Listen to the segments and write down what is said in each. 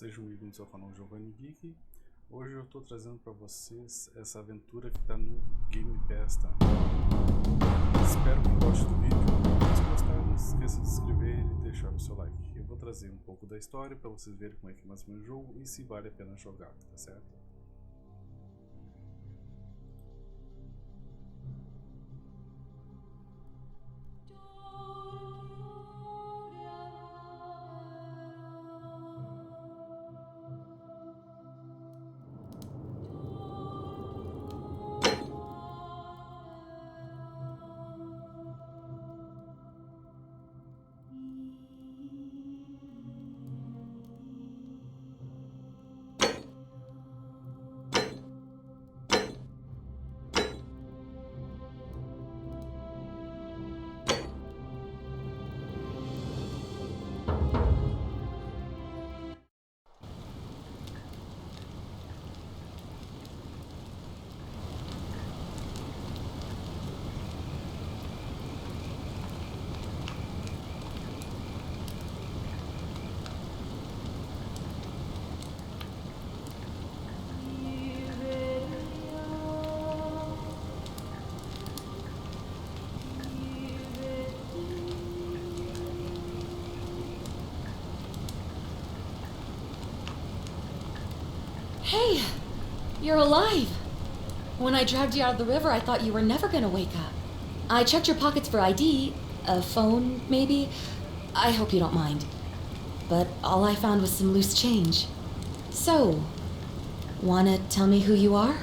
Sejam bem-vindos ao canal Joganegeek. Hoje eu estou trazendo para vocês essa aventura que está no Game Pass, tá? Espero que gostem do vídeo. Se gostarem, não se esqueça de se inscrever e deixar o seu like. Eu vou trazer um pouco da história para vocês verem como é que é mais ou menos o jogo e se vale a pena jogar, tá certo? Hey, you're alive! When I dragged you out of the river, I thought you were never gonna wake up. I checked your pockets for ID, a phone, maybe. I hope you don't mind. But all I found was some loose change. So, wanna tell me who you are?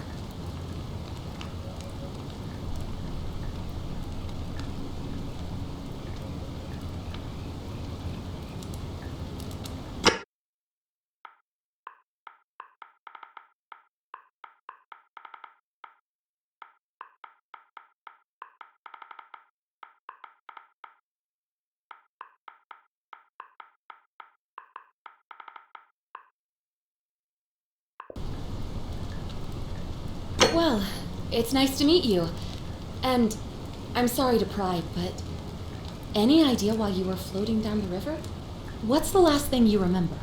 Well, it's nice to meet you. And I'm sorry to pry, but any idea why you were floating down the river? What's the last thing you remember?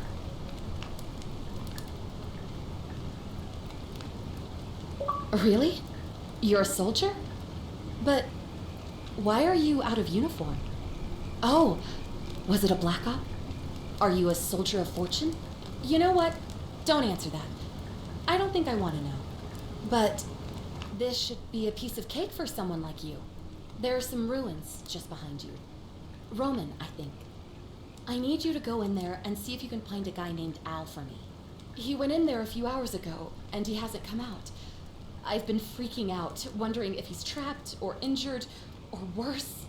Really? You're a soldier? But why are you out of uniform? Oh, was it a black op? Are you a soldier of fortune? You know what? Don't answer that. I don't think I want to know. But this should be a piece of cake for someone like you. There are some ruins just behind you. Roman, I think. I need you to go in there and see if you can find a guy named Al for me. He went in there a few hours ago, and he hasn't come out. I've been freaking out, wondering if he's trapped or injured or worse.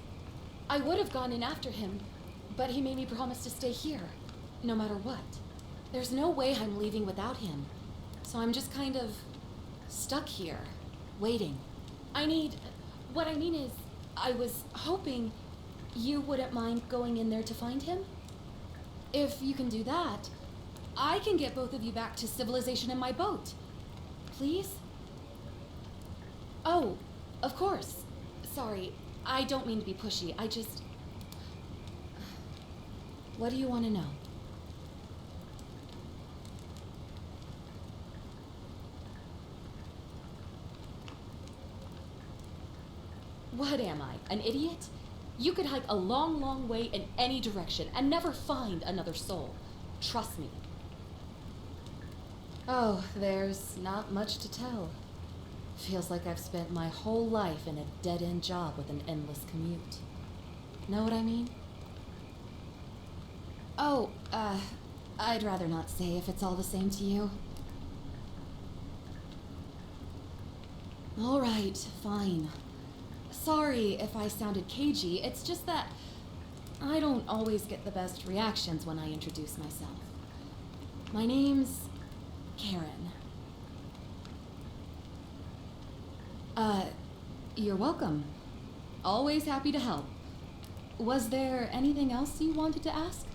I would have gone in after him, but he made me promise to stay here, no matter what. There's no way I'm leaving without him, so I'm just kind of stuck here, waiting. What I mean is, I was hoping you wouldn't mind going in there to find him. If you can do that, I can get both of you back to civilization in my boat. Please? Oh, of course. Sorry, I don't mean to be pushy. What do you want to know? What am I, an idiot? You could hike a long, long way in any direction and never find another soul. Trust me. Oh, there's not much to tell. Feels like I've spent my whole life in a dead-end job with an endless commute. Know what I mean? Oh, I'd rather not say if it's all the same to you. All right, fine. Sorry if I sounded cagey, it's just that I don't always get the best reactions when I introduce myself. My name's Karen. You're welcome. Always happy to help. Was there anything else you wanted to ask?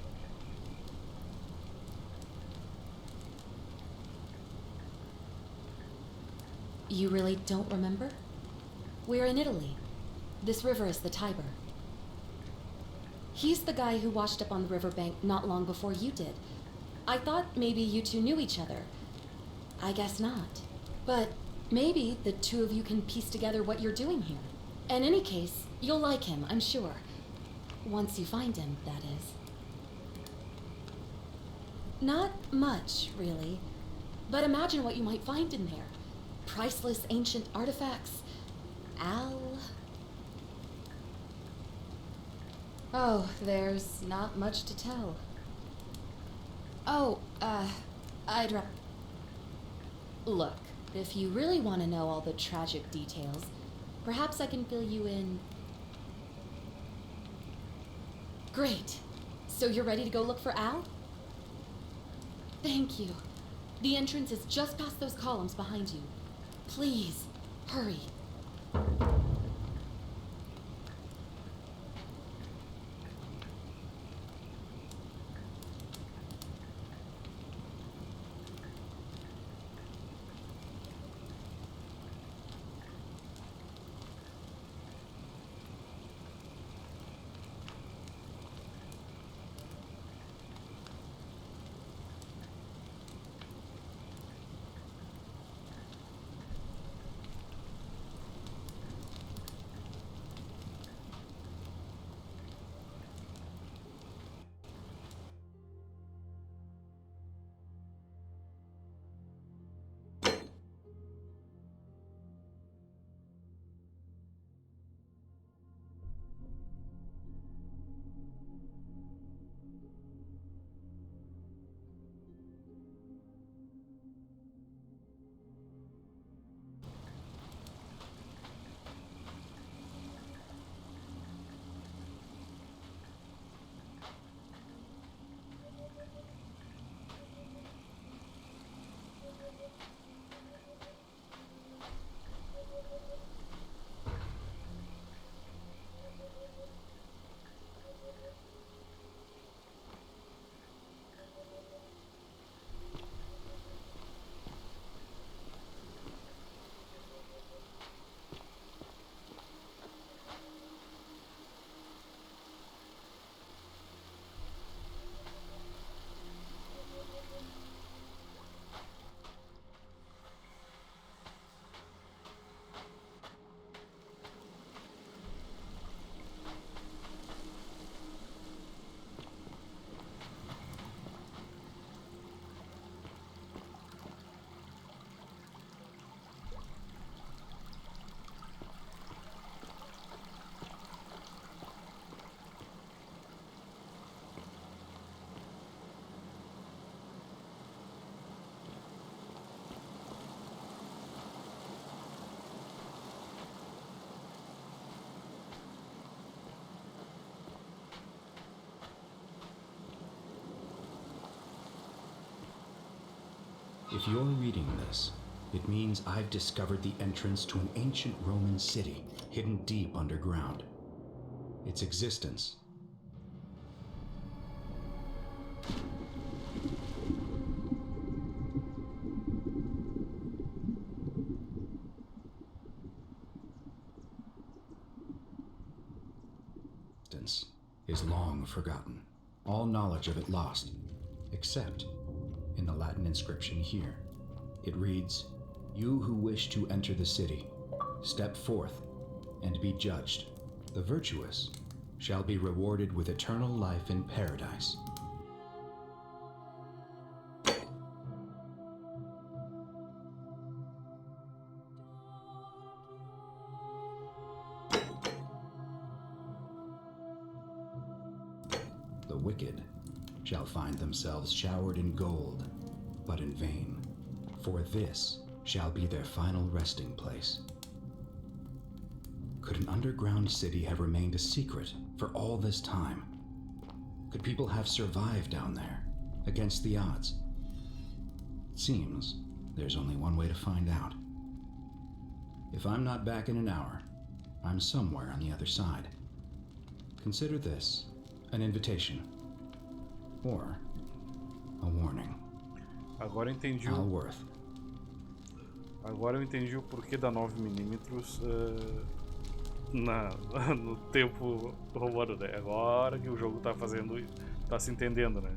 You really don't remember? We're in Italy. This river is the Tiber. He's the guy who washed up on the riverbank not long before you did. I thought maybe you two knew each other. I guess not. But maybe the two of you can piece together what you're doing here. In any case, you'll like him, I'm sure. Once you find him, that is. Not much, really. But imagine what you might find in there. Priceless ancient artifacts. Oh, there's not much to tell. Oh, Look, if you really want to know all the tragic details, perhaps I can fill you in. Great. So you're ready to go look for Al? Thank you. The entrance is just past those columns behind you. Please, hurry. If you're reading this, it means I've discovered the entrance to an ancient Roman city hidden deep underground. Its existence is long forgotten, all knowledge of it lost, except in the Latin inscription here. It reads, "You who wish to enter the city, step forth and be judged. The virtuous shall be rewarded with eternal life in paradise." The wicked shall find themselves showered in gold, but in vain, for this shall be their final resting place. Could an underground city have remained a secret for all this time? Could people have survived down there, against the odds? It seems there's only one way to find out. If I'm not back in an hour, I'm somewhere on the other side. Consider this an invitation, or a warning. Agora eu entendi Agora eu entendi o porquê da 9mm no tempo romano, né? Agora que o jogo tá fazendo, tá se entendendo, né?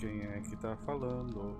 Quem é que tá falando?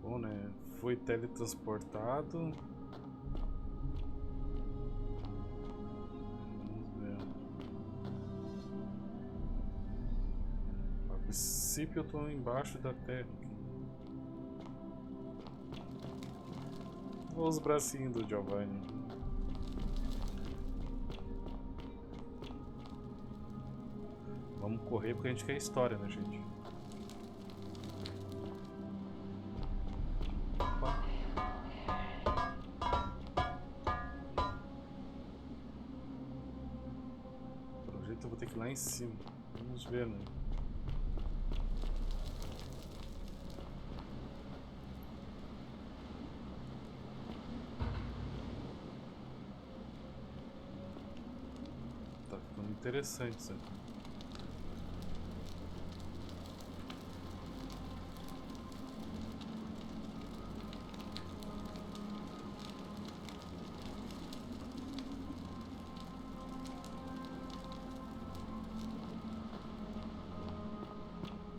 Bom, né? Foi teletransportado. Vamos ver. A princípio eu tô embaixo da terra. Olha os bracinhos do Giovanni. Vamos correr porque a gente quer história, né, gente? Eu vou ter que ir lá em cima. Vamos ver, né? Tá ficando interessante isso aqui.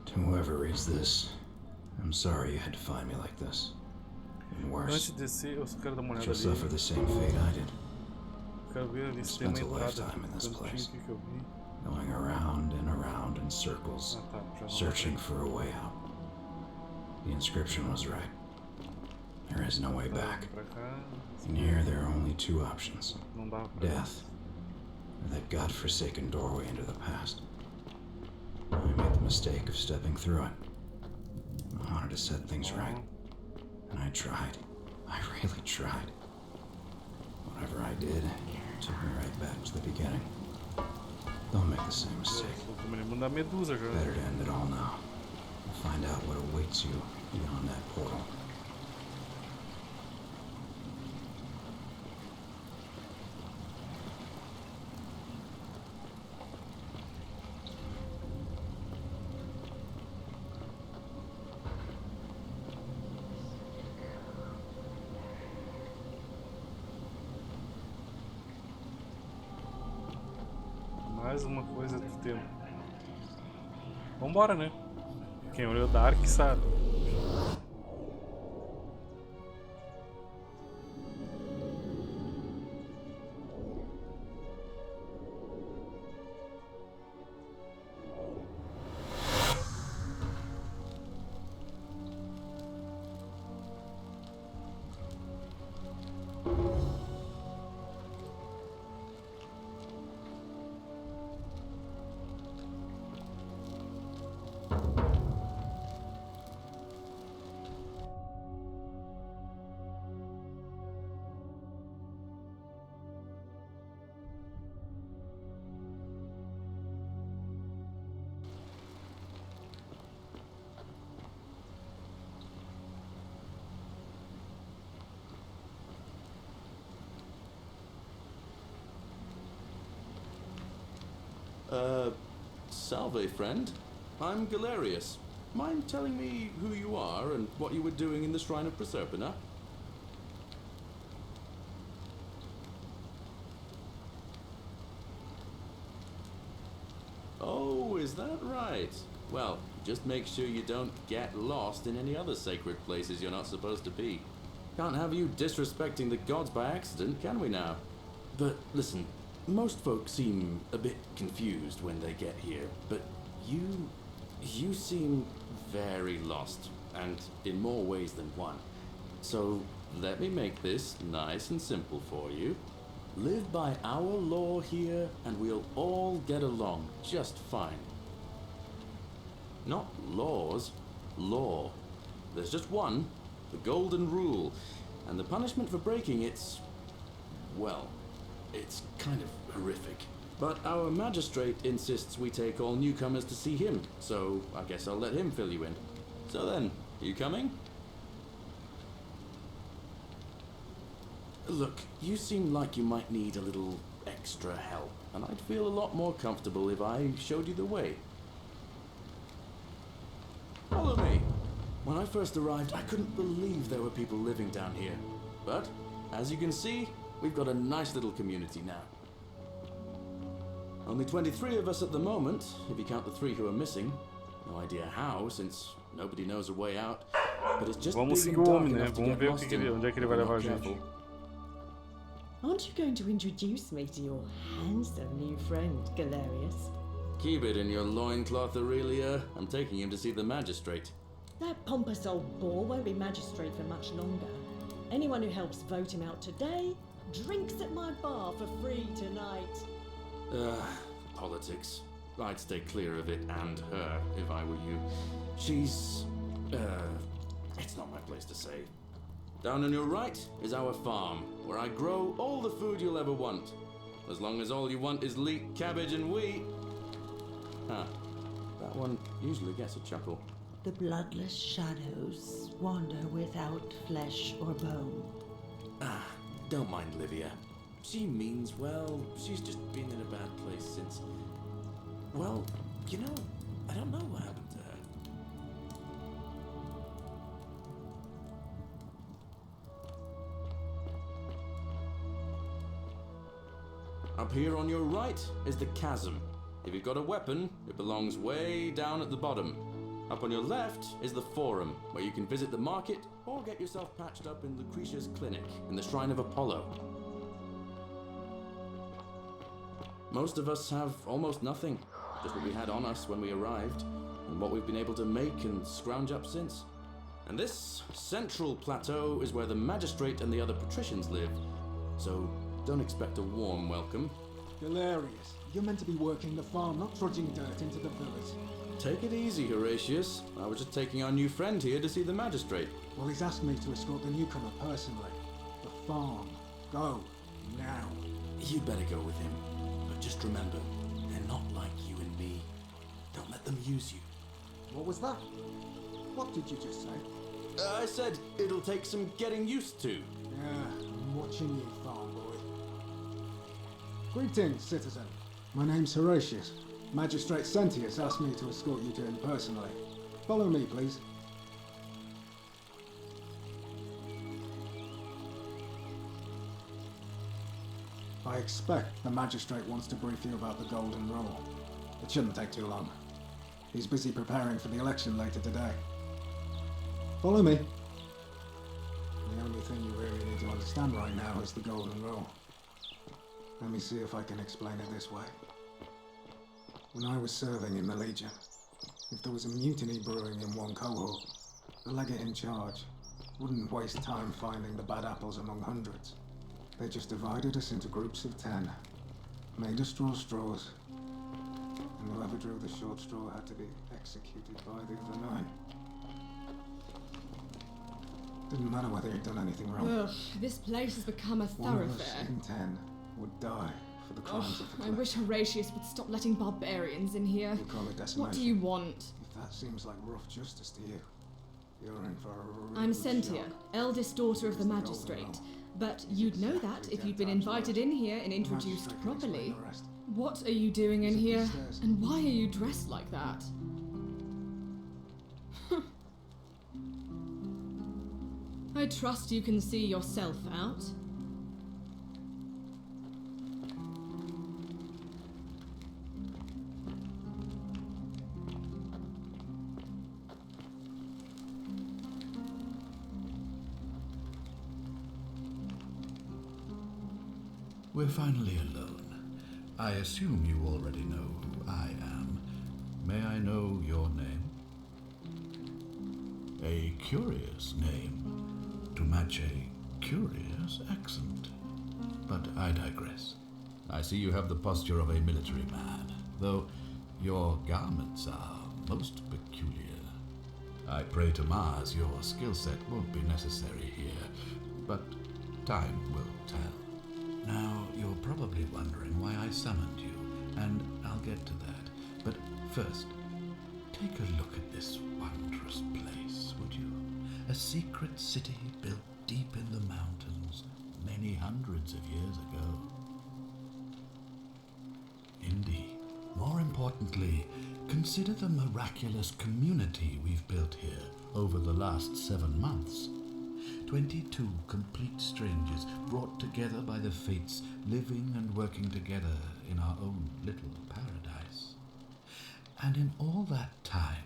To whoever reads this, I'm sorry you had to find me like this. And worse, Antes de descer, eu só quero dar uma olhada you'll suffer ali. the same fate I did. Quero ver ali se tem uma Spent a entrada lifetime in this no place. cantinho que eu vi. Going around in circles, Ah, tá, já não searching for a way out. The inscription was right. There is no way back. Pra cá. In here, there are only two options: Não dá pra... death, or that godforsaken doorway into the past. I made the mistake of stepping through it. I wanted to set things right, and I tried. I really tried. Whatever I did took me right back to the beginning. Don't make the same mistake. Tô me lembrando da medusa já. Better to end it all now and find out what awaits you beyond that portal. Mais uma coisa do tempo. Vambora, né? Quem olhou Dark sabe. Salve, friend. I'm Galerius. Mind telling me who you are and what you were doing in the Shrine of Proserpina? Oh, is that right? Well, just make sure you don't get lost in any other sacred places you're not supposed to be. Can't have you disrespecting the gods by accident, can we now? But listen, most folks seem a bit confused when they get here, but you seem very lost, and in more ways than one. So let me make this nice and simple for you. Live by our law here, and we'll all get along just fine. Not laws, law. There's just one, the golden rule, and the punishment for breaking it's, well, it's kind of horrific. But our magistrate insists we take all newcomers to see him, so I guess I'll let him fill you in. So then, you coming? Look, you seem like you might need a little extra help, and I'd feel a lot more comfortable if I showed you the way. Follow me! When I first arrived, I couldn't believe there were people living down here. But, as you can see, we've got a nice little community now. Only 23 of us at the moment, if you count the 3 who are missing. No idea how, since nobody knows a way out. But it's just Vamos big seguir and o dark homem, né? enough to Vamos get ver lost que ele, in. onde é que ele vai If levar a we're not gente. careful. Aren't you going to introduce me to your handsome new friend, Galerius? Keep it in your loincloth, Aurelia. I'm taking him to see the magistrate. That pompous old bore won't be magistrate for much longer. Anyone who helps vote him out today drinks at my bar for free tonight. Politics. I'd stay clear of it and her if I were you. She's, it's not my place to say. Down on your right is our farm, where I grow all the food you'll ever want. As long as all you want is leek, cabbage, and wheat. Ah, that one usually gets a chuckle. The bloodless shadows wander without flesh or bone. Ah, don't mind Livia. She means well. She's just been in a bad place since... Well, you know, I don't know what happened to her. Up here on your right is the chasm. If you've got a weapon, it belongs way down at the bottom. Up on your left is the forum, where you can visit the market or get yourself patched up in Lucretia's clinic in the Shrine of Apollo. Most of us have almost nothing, just what we had on us when we arrived, and what we've been able to make and scrounge up since. And this central plateau is where the magistrate and the other patricians live, so don't expect a warm welcome. Galerius, you're meant to be working the farm, not trudging dirt into the village. Take it easy, Horatius. I was just taking our new friend here to see the magistrate. Well, he's asked me to escort the newcomer personally. The farm. Go. Now. You'd better go with him. But just remember, they're not like you and me. Don't let them use you. What was that? What did you just say? I said it'll take some getting used to. Yeah, I'm watching you, farm boy. Greetings, citizen. My name's Horatius. Magistrate Sentius asked me to escort you to him personally. Follow me, please. I expect the magistrate wants to brief you about the Golden Rule. It shouldn't take too long. He's busy preparing for the election later today. Follow me. The only thing you really need to understand right now is the Golden Rule. Let me see if I can explain it this way. When I was serving in the Legion, if there was a mutiny brewing in one cohort, the legate in charge wouldn't waste time finding the bad apples among hundreds. They just divided us into groups of 10, made us draw straws, and whoever drew the short straw had to be executed by the other 9. Didn't matter whether you'd done anything wrong. Ugh, this place has become a One of us thoroughfare. in 10 would die for the crimes of the I clique. wish Horatius would stop letting barbarians in here. We call it decimation. What do you want? If that seems like rough justice to you, you're in for a I'm rude Sentia, shock. eldest daughter of the It's Golden magistrate. Rule. But you'd know that if you'd been invited in here and The introduced magistrate can explain properly. the rest. What are you doing in Is it here? upstairs? And why are you dressed like that? I trust you can see yourself out. We're finally alone. I assume you already know who I am. May I know your name? A curious name to match a curious accent. But I digress. I see you have the posture of a military man, though your garments are most peculiar. I pray to Mars your skill set won't be necessary here, but time will tell. Now, you're probably wondering why I summoned you, and I'll get to that. But first, take a look at this wondrous place, would you? A secret city built deep in the mountains many hundreds of years ago. Indeed. More importantly, consider the miraculous community we've built here over the last 7 months. 22 complete strangers brought together by the fates, living and working together in our own little paradise. And in all that time,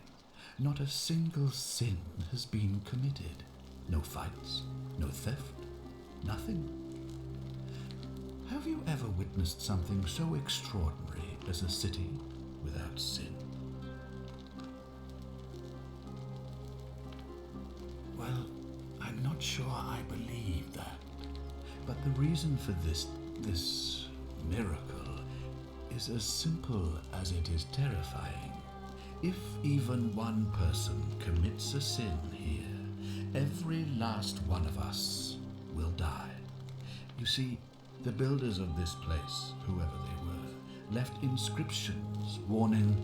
not a single sin has been committed. No fights, no theft, nothing. Have you ever witnessed something so extraordinary as a city without sin? Well, I'm not sure I believe that. But the reason for this miracle is as simple as it is terrifying. If even one person commits a sin here, every last one of us will die. You see, the builders of this place, whoever they were, left inscriptions warning,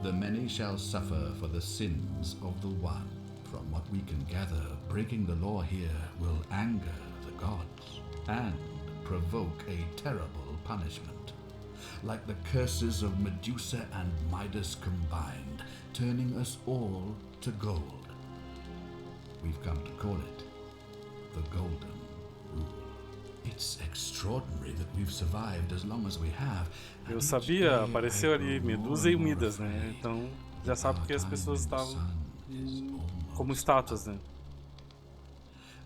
"The many shall suffer for the sins of the one." From what we can gather, breaking the law here will anger the gods and provoke a terrible punishment. Like the curses of Medusa and Midas combined, turning us all to gold. We've come to call it the Golden Rule. It's extraordinary that we've survived as long as we have. Eu sabia, apareceu ali Medusa e Midas, né? Então já sabe porque as pessoas estavam como estátuas, né?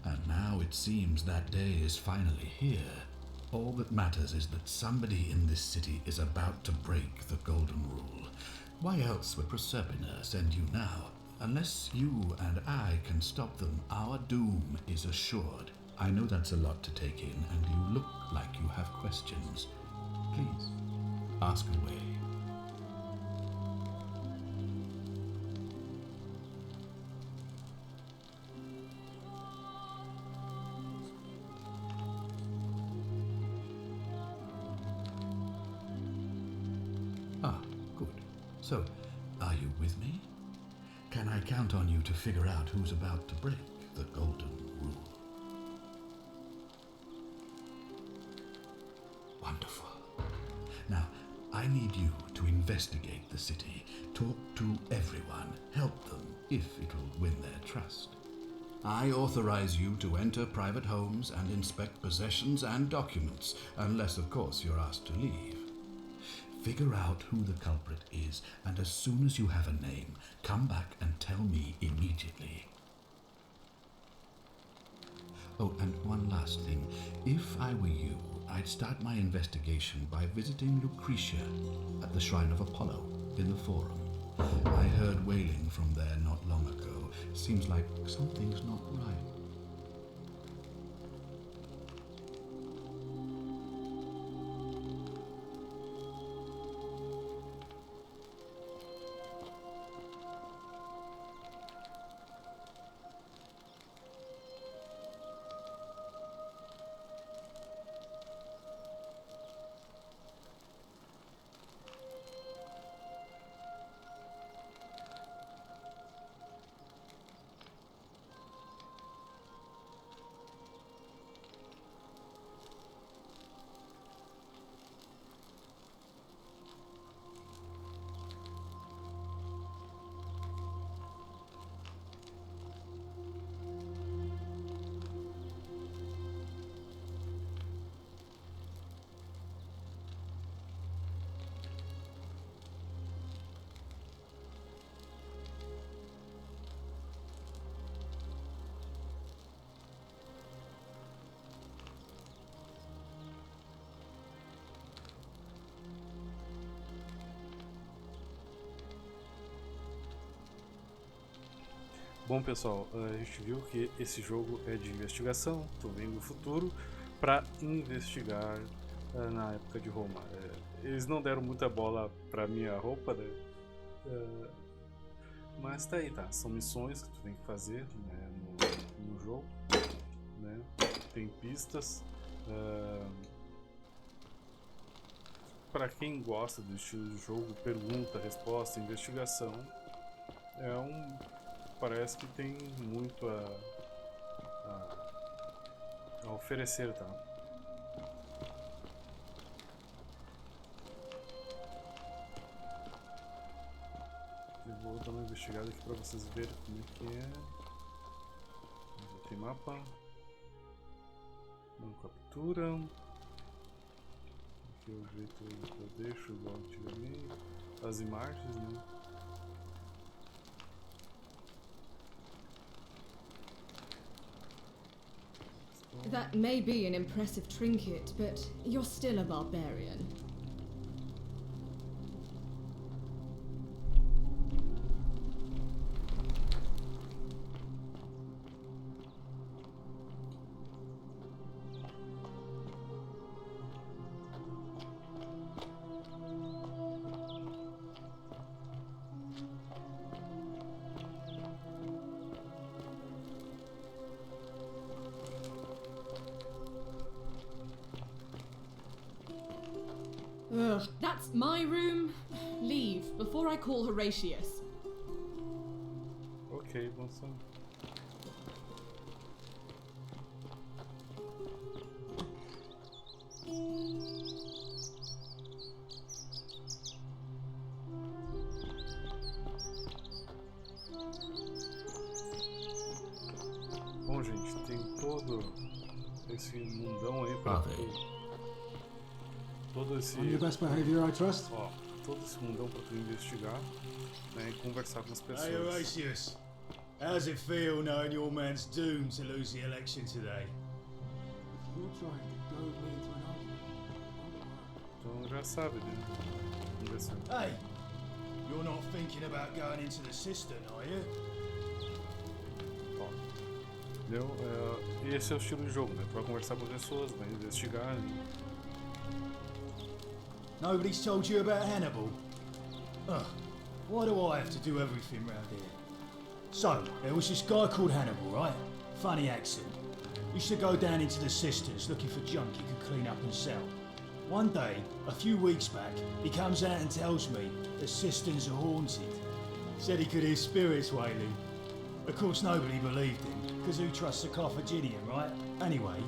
And now it seems that day is finally here. All that matters is that somebody in this city is about to break the Golden Rule. Why else would Proserpina send you now? Unless you and I can stop them, our doom is assured. I know that's a lot to take in, and you look like you have questions. Please, ask away. Ah, good. So, are you with me? Can I count on you to figure out who's about to break the Golden Rule? Wonderful. Now, I need you to investigate the city, talk to everyone, help them if it'll win their trust. I authorize you to enter private homes and inspect possessions and documents, unless, of course, you're asked to leave. Figure out who the culprit is, and as soon as you have a name, come back and tell me immediately. Oh, and one last thing. If I were you, I'd start my investigation by visiting Lucretia at the Shrine of Apollo in the Forum. I heard wailing from there not long ago. Seems like something's not right. Bom pessoal, a gente viu que esse jogo é de investigação, tô vendo o futuro para investigar na época de Roma. Eles não deram muita bola pra minha roupa, né? Mas tá aí, tá? São missões que tu tem que fazer, né, no jogo, né? Tem pistas. Para quem gosta do estilo de jogo, pergunta, resposta, investigação, parece que tem muito a oferecer, tá? Eu vou dar uma investigada aqui para vocês verem como é que é. Tem mapa, não captura. Aqui é o jeito que eu deixo igual antigamente. As imagens, né? That may be an impressive trinket, but you're still a barbarian. Ugh, that's my room. Leave before I call Horatius. Ok, bom som. Bom, gente, tem todo esse mundão aí pra todo esse... On your best behavior, I trust? Ó, todo esse mundão pra tu investigar, né, e conversar com as pessoas. Hey Horatius, how's it feel knowing your man's doomed to lose the election today? You're trying to goad me into an argument. Então já sabe, né? Vamos ver se... Hey, you're not thinking about going into the cistern, are you? Ó, entendeu? Esse é o estilo de jogo, né? Tu vai conversar com as pessoas, vai investigar. Nobody's told you about Hannibal? Ugh, why do I have to do everything round here? So, there was this guy called Hannibal, right? Funny accent. Used to go down into the cisterns looking for junk he could clean up and sell. One day, a few weeks back, he comes out and tells me the cisterns are haunted. Said he could hear spirits wailing. Of course nobody believed him, because who trusts a Carthaginian, right? Anyway,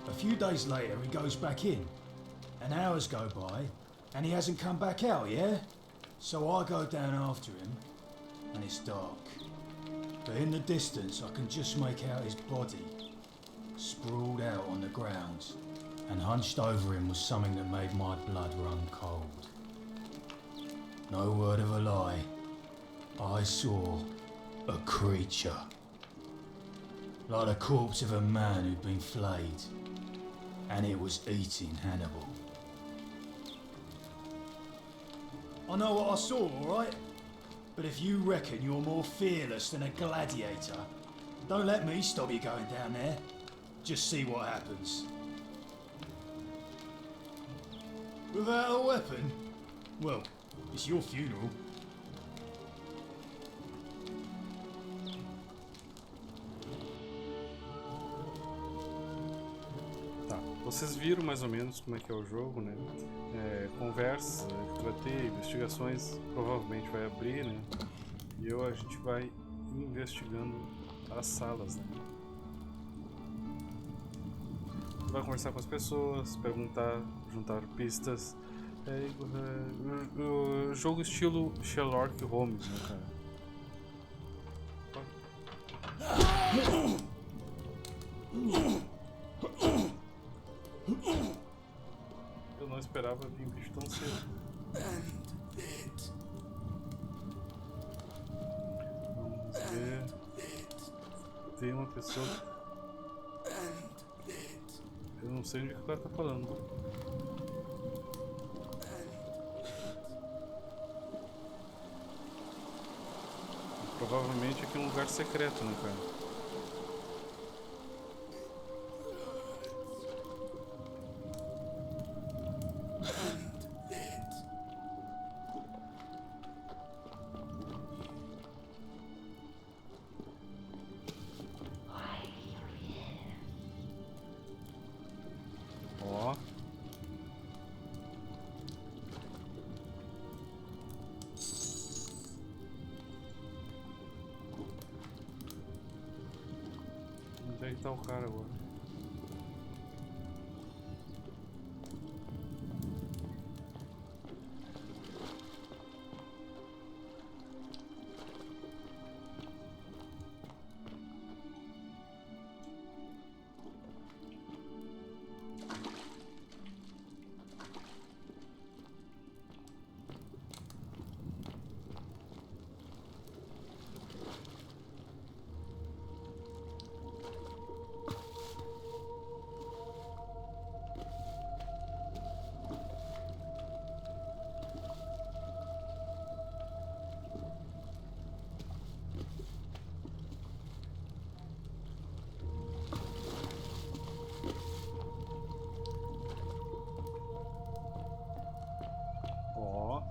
a few days later he goes back in. And hours go by, and he hasn't come back out, yeah? So I go down after him, and it's dark. But in the distance I can just make out his body, sprawled out on the ground. And hunched over him was something that made my blood run cold. No word of a lie, I saw a creature. Like the corpse of a man who'd been flayed. And it was eating Hannibal. I know what I saw, alright? But if you reckon you're more fearless than a gladiator, don't let me stop you going down there. Just see what happens. Without a weapon? Well, it's your funeral. Tá, vocês viram mais ou menos como é que é o jogo, né? Conversas que tu vai ter, investigações, provavelmente vai abrir, né? E a gente vai investigando as salas, né? Tu vai conversar com as pessoas, perguntar, juntar pistas. Jogo estilo Sherlock Holmes, né, cara? Eu não esperava vir um bicho tão cedo. Vamos ver. Tem uma pessoa. Eu não sei o que o cara tá falando. Provavelmente aqui é um lugar secreto, né, cara? Ó. Onde é que tá o cara agora? Ó.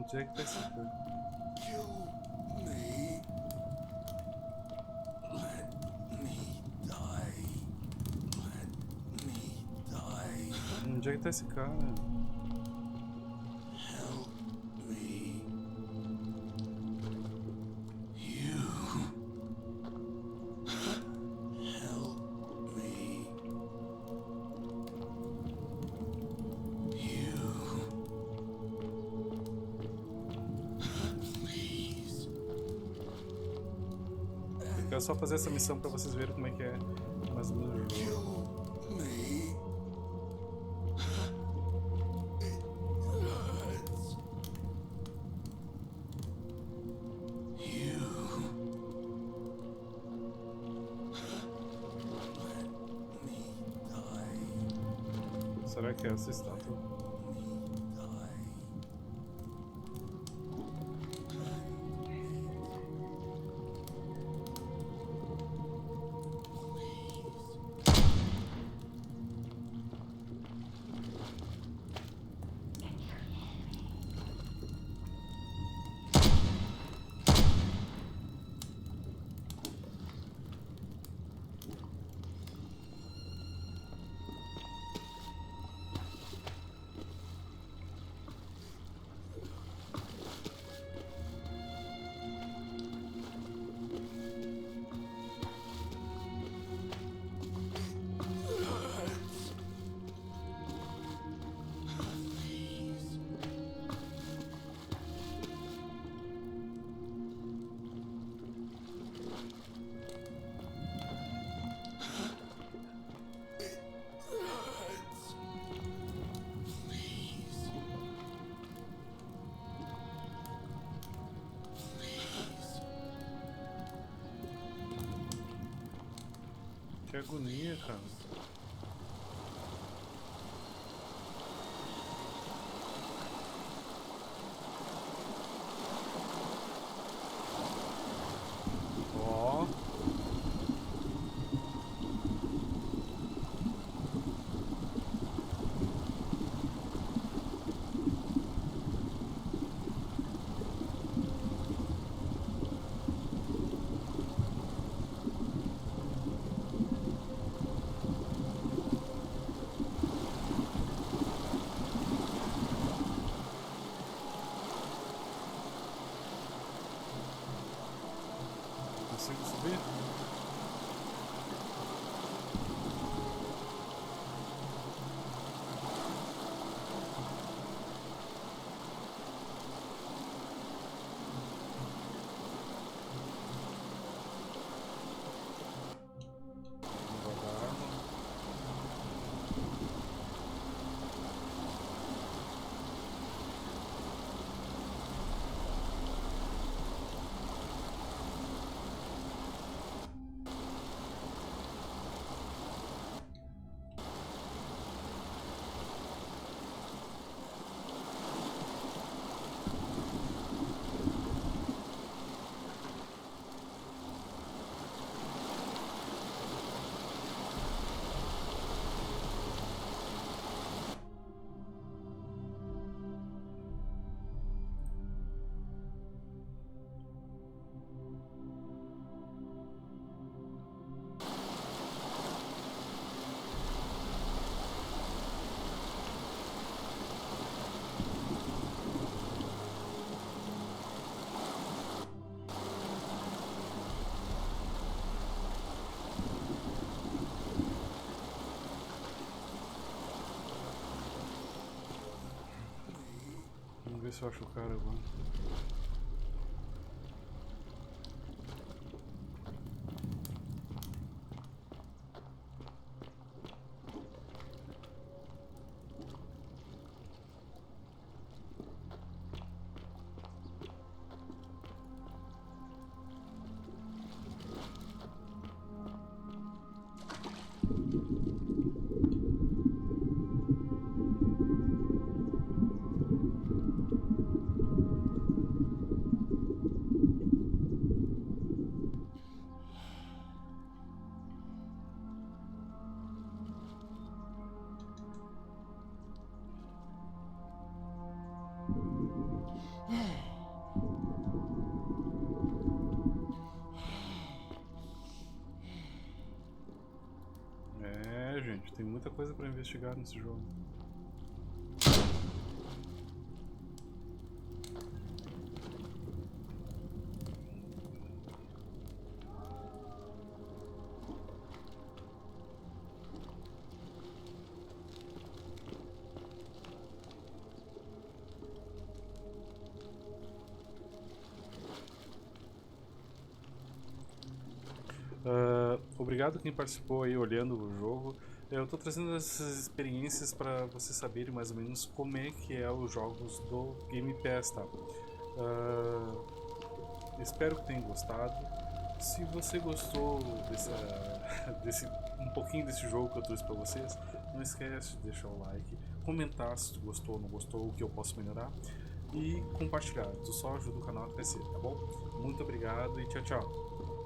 Onde é que tá esse cara? Onde é que tá esse cara? Eu quero só fazer essa missão pra vocês verem como é que é mais ou menos o jogo. Será que é essa estátua? Que agonia, cara. Ó. Consigo subir? ver se eu acho o cara agora. É, gente, tem muita coisa pra investigar nesse jogo. Obrigado quem participou aí olhando o jogo. Eu tô trazendo essas experiências para vocês saberem mais ou menos como é que é os jogos do Game Pass, tá? Espero que tenham gostado. Se você gostou um pouquinho desse jogo que eu trouxe para vocês, não esquece de deixar o like, comentar se gostou ou não gostou, o que eu posso melhorar e compartilhar. Isso só ajuda o canal a crescer, tá bom? Muito obrigado e tchau, tchau!